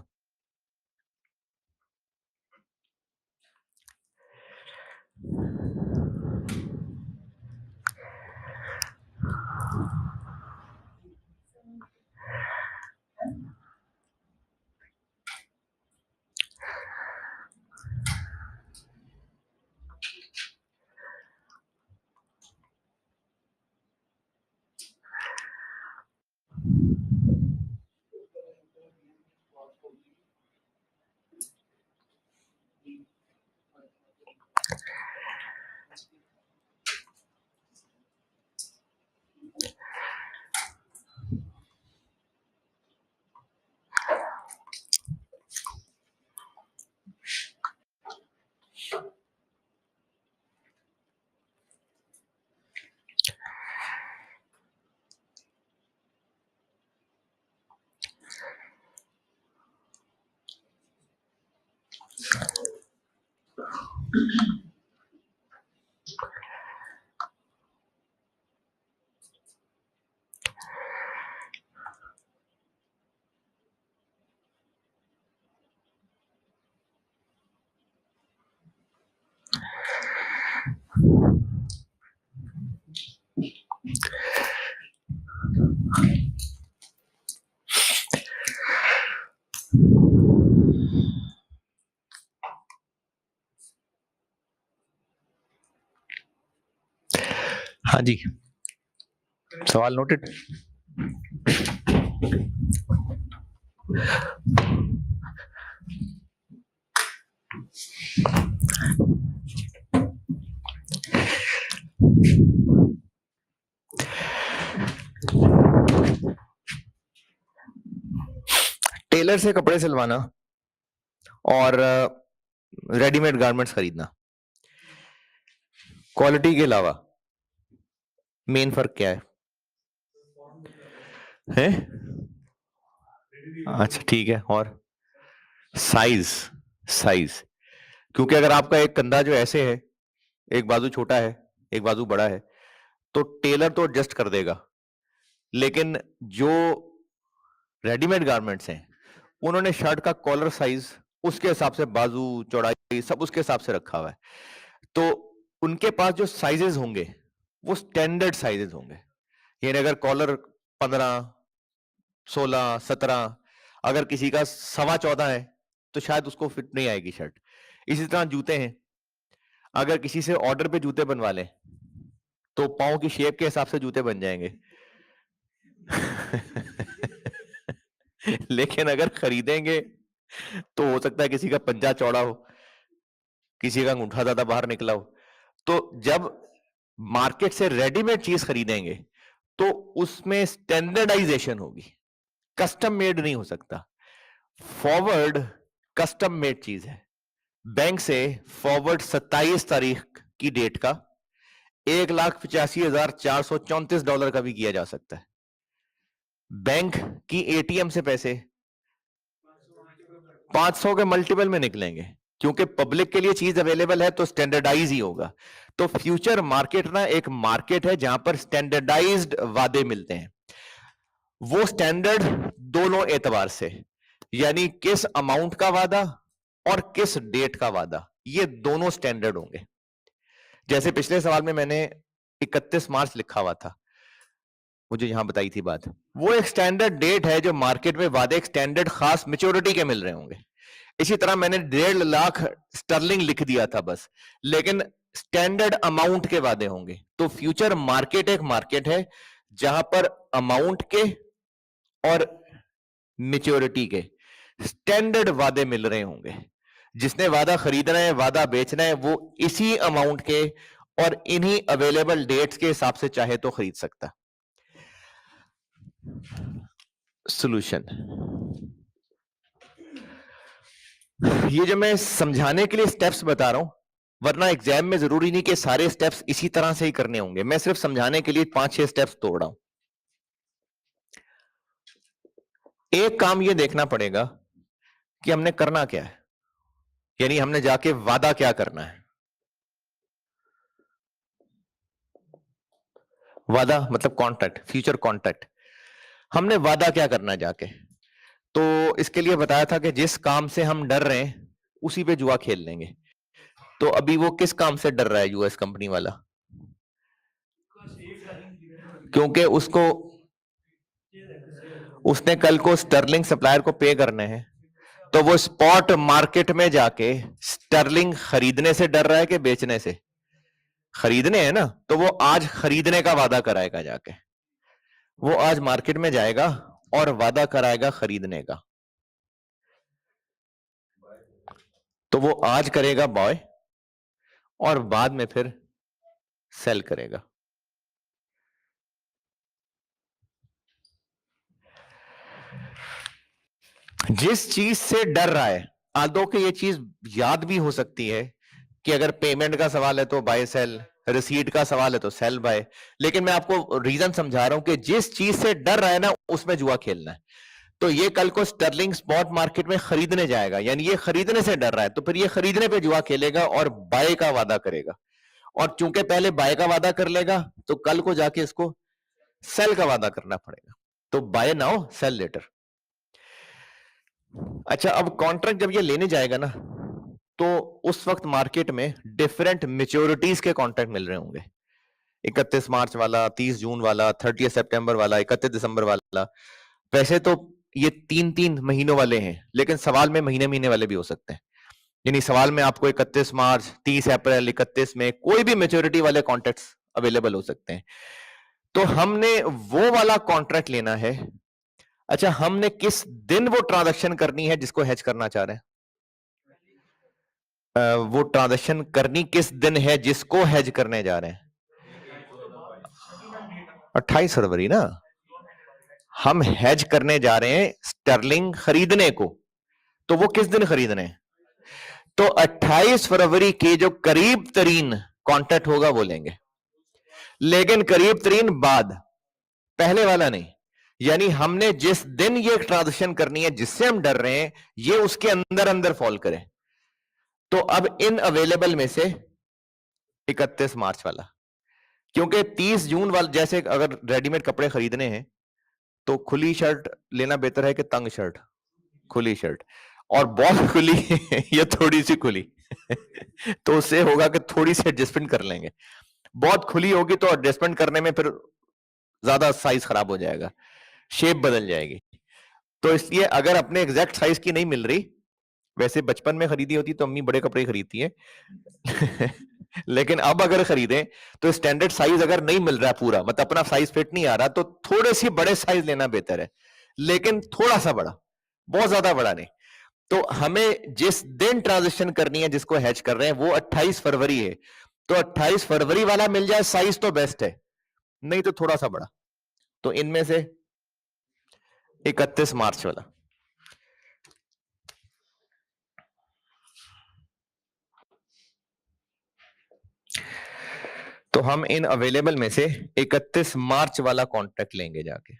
हाँ जी, सवाल नोटेड। टेलर से कपड़े सिलवाना और रेडीमेड गारमेंट्स खरीदना, क्वालिटी के अलावा मेन फर्क क्या है? हैं? अच्छा ठीक है, और साइज। साइज, क्योंकि अगर आपका एक कंधा जो ऐसे है, एक बाजू छोटा है, एक बाजू बड़ा है, तो टेलर तो एडजस्ट कर देगा, लेकिन जो रेडीमेड गारमेंट्स हैं उन्होंने शर्ट का कॉलर साइज उसके हिसाब से, बाजू चौड़ाई सब उसके हिसाब से रखा हुआ है। तो उनके पास जो साइजेस होंगे वो स्टैंडर्ड साइजेस होंगे। यानी अगर कॉलर 15, 16, 17, अगर किसी का 14.25 है तो शायद उसको फिट नहीं आएगी शर्ट। इसी तरह जूते हैं, अगर किसी से ऑर्डर पे जूते बनवा लें तो पाँव की शेप के हिसाब से जूते बन जाएंगे। लेकिन अगर खरीदेंगे तो हो सकता है किसी का पंजा चौड़ा हो, किसी का अंगूठा ज्यादा बाहर निकला हो। तो जब मार्केट से रेडीमेड चीज खरीदेंगे तो उसमें स्टैंडर्डाइजेशन होगी, कस्टम मेड नहीं हो सकता। फॉरवर्ड कस्टम मेड चीज है। बैंक से फॉरवर्ड 27 तारीख की डेट का $1,85,434 का भी किया जा सकता है। बैंक की एटीएम से पैसे 500 के मल्टीपल में निकलेंगे, क्योंकि पब्लिक के लिए चीज अवेलेबल है तो स्टैंडर्डाइज ही होगा। तो फ्यूचर मार्केट ना एक मार्केट है जहां पर स्टैंडर्डाइज्ड वादे मिलते हैं। वो स्टैंडर्ड दोनों एतबार से, यानी किस अमाउंट का वादा और किस डेट का वादा, ये दोनों स्टैंडर्ड होंगे। जैसे पिछले सवाल में मैंने 31 मार्च लिखा हुआ था, मुझे यहां बताई थी बात, वो एक स्टैंडर्ड डेट है जो मार्केट में वादे एक स्टैंडर्ड खास मेच्योरिटी के मिल रहे होंगे। इसी तरह मैंने 1.5 लाख स्टर्लिंग लिख दिया था बस, लेकिन स्टैंडर्ड अमाउंट के वादे होंगे। तो फ्यूचर मार्केट एक मार्केट है जहां पर अमाउंट के और मेच्योरिटी के स्टैंडर्ड वादे मिल रहे होंगे। जिसने वादा खरीदना है, वादा बेचना है, वो इसी अमाउंट के और इन्हीं अवेलेबल डेट्स के हिसाब से चाहे तो खरीद सकता। सॉल्यूशन, ये जो मैं समझाने के लिए स्टेप्स बता रहा हूं, वरना एग्जाम में जरूरी नहीं कि सारे स्टेप्स इसी तरह से ही करने होंगे। मैं सिर्फ समझाने के लिए 5-6 स्टेप्स तोड़ रहा हूं। एक काम ये देखना पड़ेगा कि हमने करना क्या है, यानी हमने जाके वादा क्या करना है। वादा मतलब कॉन्ट्रैक्ट, फ्यूचर कॉन्ट्रैक्ट। हमने वादा क्या करना है जाके, तो इसके लिए बताया था कि जिस काम से हम डर रहे हैं उसी पे जुआ खेल लेंगे। तो अभी वो किस काम से डर रहा है यूएस कंपनी वाला? क्योंकि उसने कल को स्टर्लिंग सप्लायर को पे करने हैं, तो वो स्पॉट मार्केट में जाके स्टर्लिंग खरीदने से डर रहा है कि बेचने से? खरीदने है ना, तो वो आज खरीदने का वादा कराएगा जाके। वो आज मार्केट में जाएगा और वादा कराएगा खरीदने का। तो वो आज करेगा बाय और बाद में फिर सेल करेगा। जिस चीज से डर रहा है, आदो के ये चीज याद भी हो सकती है कि अगर पेमेंट का सवाल है तो बाय सेल, रिसीट का सवाल है तो सेल बाय। लेकिन मैं आपको रीजन समझा रहा हूं कि जिस चीज से डर रहा है ना उसमें जुआ खेलना है। तो ये कल को स्टर्लिंग स्पॉट मार्केट में खरीदने जाएगा, यानी ये खरीदने से डर रहा है, तो फिर ये खरीदने पे जुआ खेलेगा और बाय का वादा करेगा। और चूंकि पहले बाय का वादा कर लेगा तो कल को जाके इसको सेल का वादा करना पड़ेगा। तो बाय नाउ सेल लेटर। अच्छा, अब कॉन्ट्रैक्ट जब ये लेने जाएगा ना, तो उस वक्त मार्केट में डिफरेंट मेच्योरिटीज के कॉन्ट्रैक्ट मिल रहे होंगे। 31 मार्च वाला, 30 जून वाला, 30 सितंबर वाला, 31 दिसंबर वाला। वैसे तो ये 3-3 महीनों वाले हैं, लेकिन सवाल में महीने महीने वाले भी हो सकते हैं। यानी सवाल में आपको 31 मार्च, 30 अप्रैल, 31 में कोई भी मेच्योरिटी वाले कॉन्ट्रैक्ट्स अवेलेबल हो सकते हैं। तो हमने वो वाला कॉन्ट्रैक्ट लेना है। अच्छा, हमने किस दिन वो ट्रांजैक्शन करनी है जिसको हेज करना चाह रहे हैं? वो ट्रांजैक्शन करनी किस दिन है जिसको हेज करने जा रहे हैं? 28 फरवरी ना। हम हेज करने जा रहे हैं स्टर्लिंग खरीदने को, तो वो किस दिन खरीदने हैं? तो 28 फरवरी के जो करीब तरीन कॉन्ट्रैक्ट होगा वो लेंगे, लेकिन करीब तरीन बाद, पहले वाला नहीं। यानी हमने जिस दिन ये ट्रांजैक्शन करनी है जिससे हम डर रहे हैं, ये उसके अंदर अंदर फॉल करे। तो अब इन अवेलेबल में से 31 मार्च वाला, क्योंकि 30 जून वाला, जैसे अगर रेडीमेड कपड़े खरीदने हैं तो खुली शर्ट लेना बेहतर है कि तंग शर्ट? खुली शर्ट। और बहुत खुली या थोड़ी सी खुली तो उससे होगा कि थोड़ी सी एडजस्टमेंट कर लेंगे। बहुत खुली होगी तो एडजस्टमेंट करने में फिर ज्यादा साइज खराब हो जाएगा, शेप बदल जाएगी। तो इसलिए अगर अपने एग्जैक्ट साइज की नहीं मिल रही, वैसे बचपन में खरीदी होती तो अम्मी बड़े कपड़े खरीदती है लेकिन अब अगर खरीदें तो स्टैंडर्ड साइज अगर नहीं मिल रहा पूरा, मतलब अपना साइज फिट नहीं आ रहा, तो थोड़े से बड़े साइज लेना बेहतर है, लेकिन थोड़ा सा बड़ा, बहुत ज्यादा बड़ा नहीं। तो हमें जिस दिन ट्रांजिशन करनी है जिसको हैच कर रहे हैं वो 28 फरवरी है, तो 28 फरवरी वाला मिल जाए साइज तो बेस्ट है, नहीं तो थोड़ा सा बड़ा। तो इनमें से 31 मार्च वाला। तो हम इन अवेलेबल में से 31 मार्च वाला कॉन्ट्रैक्ट लेंगे जाके।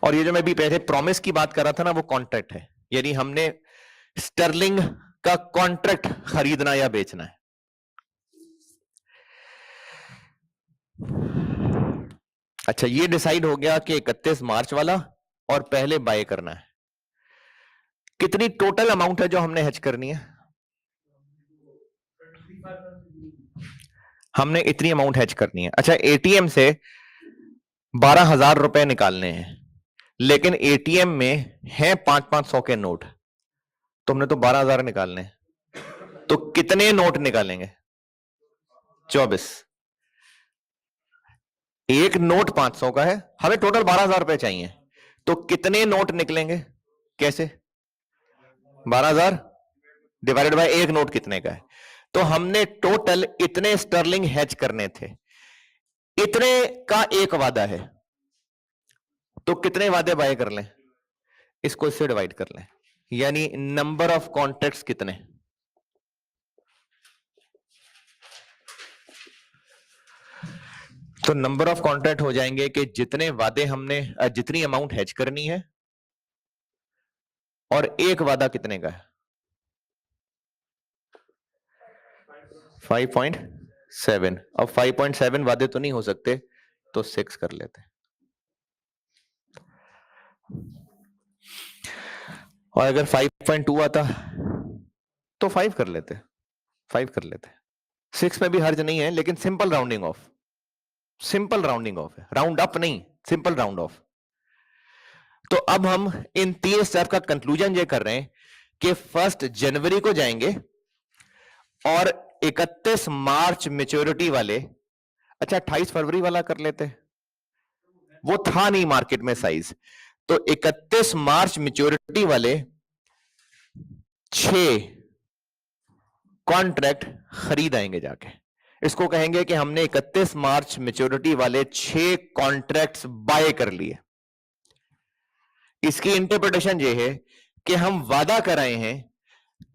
और ये जो मैं भी पहले प्रॉमिस की बात कर रहा था ना, वो कॉन्ट्रैक्ट है, यानी हमने स्टर्लिंग का कॉन्ट्रैक्ट खरीदना या बेचना है। अच्छा, ये डिसाइड हो गया कि 31 मार्च वाला और पहले बाय करना है। कितनी टोटल अमाउंट है जो हमने हेज करनी है? हमने इतनी अमाउंट हेज करनी है। अच्छा, एटीएम से 12,000 रुपए निकालने हैं, लेकिन एटीएम में है 500-500 के नोट, तो हमने तो 12,000 निकालने हैं। तो कितने नोट निकालेंगे? 24। एक नोट 500 का है, हमें टोटल 12,000 रुपए चाहिए, तो कितने नोट निकलेंगे? कैसे? 12,000 डिवाइडेड बाय एक नोट कितने का है। तो हमने टोटल इतने स्टर्लिंग हेज करने थे, इतने का एक वादा है, तो कितने वादे बाय कर लें? इसको इससे डिवाइड कर लें, यानी नंबर ऑफ कॉन्ट्रैक्ट्स कितने? तो नंबर ऑफ कॉन्ट्रैक्ट हो जाएंगे कि जितने वादे हमने जितनी अमाउंट हेज करनी है और एक वादा कितने का है 5.7। अब 5.7 वादे तो नहीं हो सकते तो 6 कर लेते हैं। और अगर 5.2 आता तो 5 कर लेते 5 कर लेते 6 में भी हर्ज नहीं है, लेकिन simple rounding off, simple rounding off है, राउंड अप नहीं, सिंपल राउंड ऑफ। तो अब हम इन 3 स्टेप का कंक्लूजन ये कर रहे हैं कि 1 जनवरी को जाएंगे और 31 मार्च मेच्योरिटी वाले, अच्छा 28 फरवरी वाला कर लेते, वो था नहीं मार्केट में साइज, तो 31 मार्च मेच्योरिटी वाले 6 कॉन्ट्रैक्ट खरीद आएंगे जाके। इसको कहेंगे कि हमने 31 मार्च मेच्योरिटी वाले 6 कॉन्ट्रैक्ट्स बाय कर लिए। इसकी इंटरप्रिटेशन ये है कि हम वादा कर रहे हैं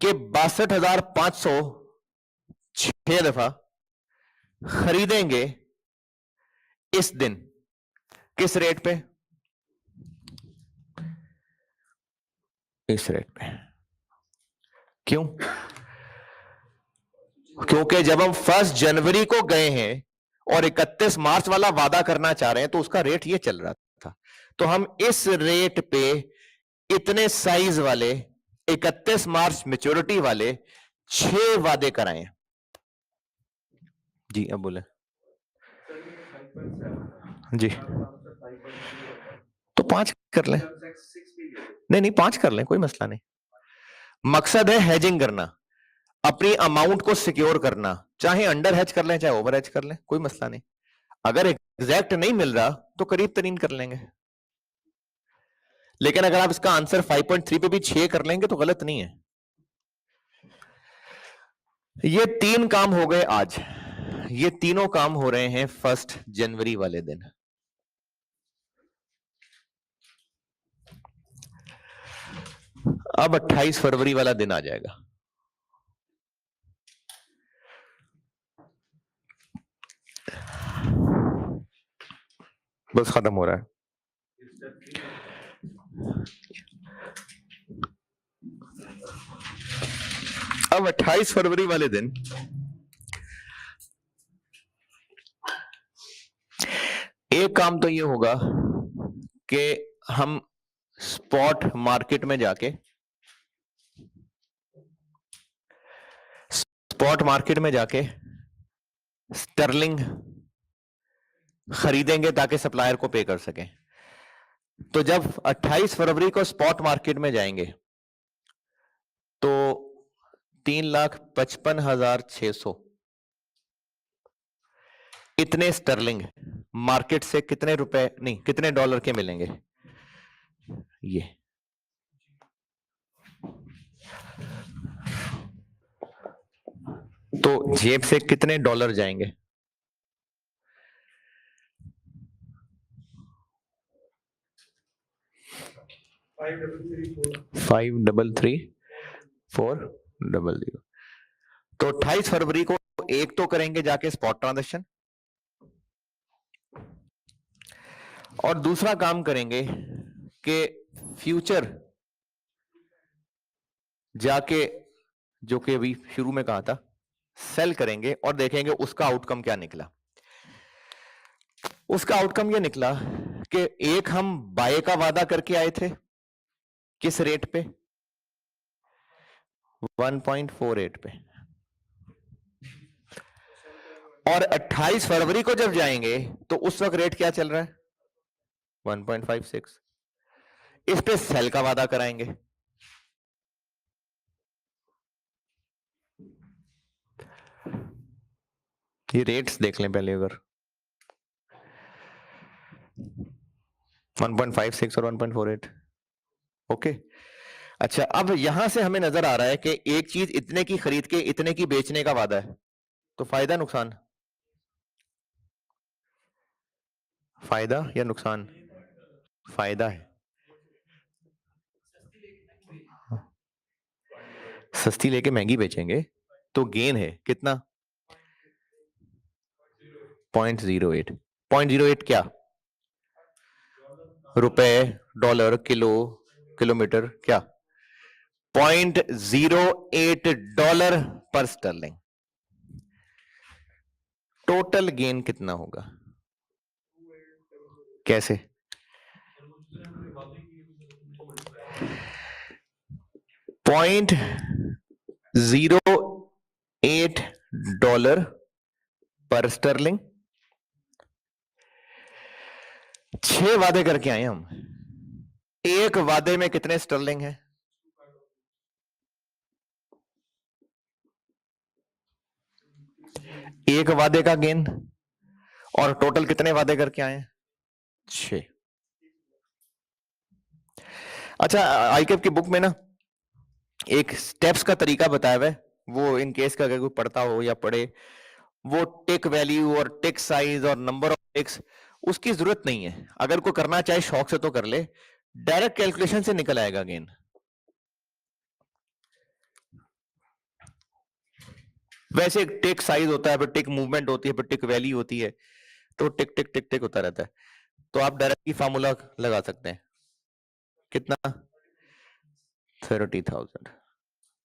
कि 62,500 6 दफा खरीदेंगे इस दिन। किस रेट पे? इस रेट पे। क्यों? क्योंकि जब हम 1 जनवरी को गए हैं और 31 मार्च वाला वादा करना चाह रहे हैं तो उसका रेट ये चल रहा था, तो हम इस रेट पे इतने साइज वाले 31 मार्च मैच्योरिटी वाले 6 वादे कराए। जी अब बोले जी, तो 5 कर लें। नहीं 5 कर लें, कोई मसला नहीं। मकसद है हेजिंग करना, अपनी अमाउंट को सिक्योर करना, चाहे अंडर हेज कर लें चाहे ओवर हेज कर लें, कोई मसला नहीं। अगर एग्जैक्ट नहीं मिल रहा तो करीब तरीन कर लेंगे, लेकिन अगर आप इसका आंसर 5.3 पे भी 6 कर लेंगे तो गलत नहीं है। ये 3 काम हो गए आज, ये तीनों काम हो रहे हैं 1 जनवरी वाले दिन। अब 28 फरवरी वाला दिन आ जाएगा। बस खत्म हो रहा है। अब 28 फरवरी वाले दिन एक काम तो ये होगा कि हम स्पॉट मार्केट में जाके स्टर्लिंग खरीदेंगे ताकि सप्लायर को पे कर सकें। तो जब 28 फरवरी को स्पॉट मार्केट में जाएंगे तो 3,55,600 इतने स्टर्लिंग मार्केट से कितने रुपए नहीं कितने डॉलर के मिलेंगे? ये तो जेब से कितने डॉलर जाएंगे? 533,400। तो 28 फरवरी को एक तो करेंगे जाके स्पॉट ट्रांजैक्शन, और दूसरा काम करेंगे कि फ्यूचर जाके, जो कि अभी शुरू में कहा था, सेल करेंगे और देखेंगे उसका आउटकम क्या निकला। उसका आउटकम ये निकला कि एक हम बाय का वादा करके आए थे, किस रेट पे? 1.48 पे। और 28 फरवरी को जब जाएंगे तो उस वक्त रेट क्या चल रहा है? 1.56। इस पे सेल का वादा कराएंगे। ये रेट्स देख लें पहले, अगर 1.56 और 1.48। ओके, अच्छा अब यहां से हमें नजर आ रहा है कि एक चीज इतने की खरीद के इतने की बेचने का वादा है, तो फायदा नुकसान? फायदा या नुकसान? फायदा है। सस्ती लेके महंगी बेचेंगे तो गेन है कितना? 0.08। 0.08 क्या? रुपए, डॉलर, किलो, किलोमीटर, क्या? $0.08 पर स्टर्लिंग। टोटल गेन कितना होगा? कैसे? $0.08 पर स्टर्लिंग। 6 वादे करके आए हम। एक वादे में कितने स्टर्लिंग है? एक वादे का गेन। और टोटल कितने वादे करके आए हैं? 6। अच्छा, आईकेप की बुक में ना एक स्टेप्स का तरीका बताया हुआ है, वो इन केस का अगर कोई पढ़ता हो या पढ़े, वो टिक वैल्यू और टिक साइज और नंबर ऑफ टिक्स, उसकी जरूरत नहीं है। अगर कोई करना चाहे शौक से तो कर ले, डायरेक्ट कैलकुलेशन से निकल आएगा गेन। वैसे एक टिक साइज होता है, फिर टिक मूवमेंट होती है, फिर टिक वैल्यू होती है, तो टिक टिक टिक टिक होता रहता है। तो आप डायरेक्ट ही फार्मूला लगा सकते हैं। कितना? 30,000।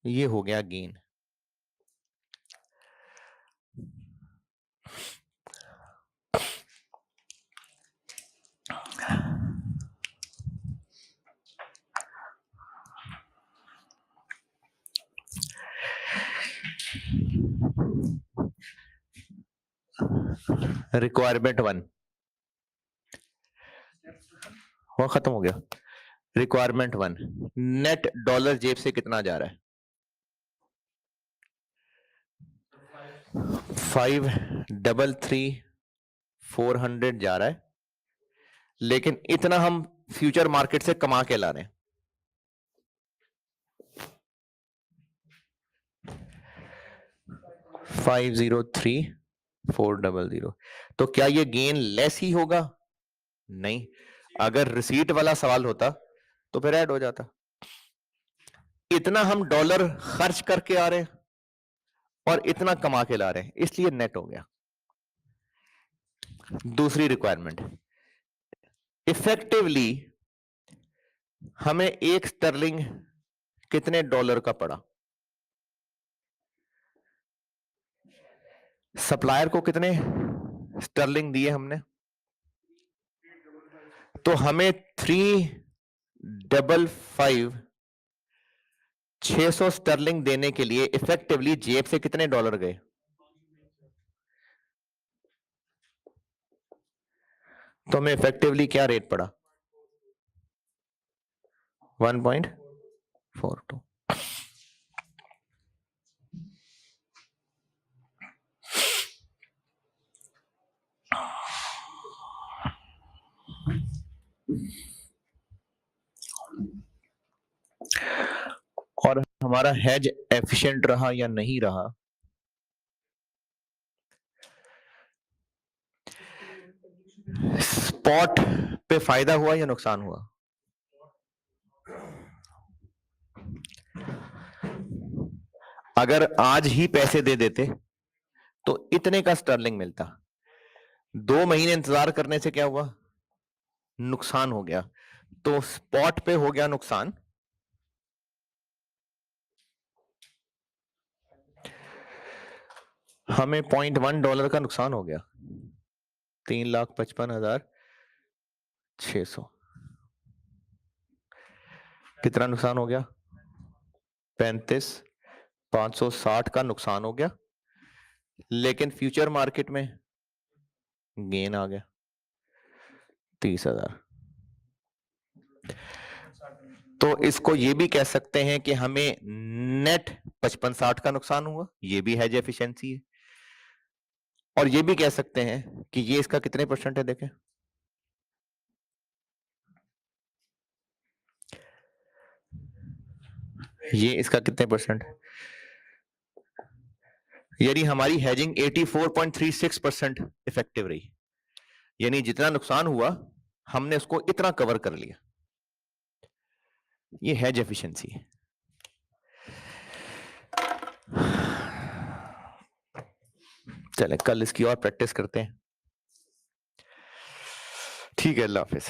ये हो गया गेन। रिक्वायरमेंट 1 वो खत्म हो गया। रिक्वायरमेंट 1, नेट डॉलर जेब से कितना जा रहा है? 533,400 जा रहा है, लेकिन इतना हम फ्यूचर मार्केट से कमा के ला रहे हैं। $503,400। तो क्या ये गेन लेस ही होगा? नहीं, अगर रिसीट वाला सवाल होता तो फिर ऐड हो जाता। इतना हम डॉलर खर्च करके आ रहे हैं और इतना कमा के ला रहे हैं, इसलिए नेट हो गया। दूसरी रिक्वायरमेंट, इफेक्टिवली हमें एक स्टर्लिंग कितने डॉलर का पड़ा? सप्लायर को कितने स्टर्लिंग दिए हमने? तो हमें 600 स्टर्लिंग देने के लिए इफेक्टिवली जेब से कितने डॉलर गए? तो हमें इफेक्टिवली क्या रेट पड़ा? 1.42। और हमारा हेज एफिशिएंट रहा या नहीं रहा? स्पॉट पे फायदा हुआ या नुकसान हुआ? अगर आज ही पैसे दे देते तो इतने का स्टर्लिंग मिलता। 2 महीने इंतजार करने से क्या हुआ? नुकसान हो गया। तो स्पॉट पे हो गया नुकसान, हमें $0.1 का नुकसान हो गया। 3,55,600। कितना नुकसान हो गया? 35,560 का नुकसान हो गया, लेकिन फ्यूचर मार्केट में गेन आ गया 30,000। तो इसको ये भी कह सकते हैं कि हमें नेट 55-60 का नुकसान हुआ, ये भी हेज एफिशिएंसी है। और ये भी कह सकते हैं कि ये इसका कितने परसेंट है, देखें। ये इसका कितने परसेंट? यानी हमारी हेजिंग 84.36% इफेक्टिव रही, यानी जितना नुकसान हुआ हमने उसको इतना कवर कर लिया। ये हेज एफिशिएंसी है। चले कल इसकी और प्रैक्टिस करते हैं। ठीक है, अल्लाह हाफिज।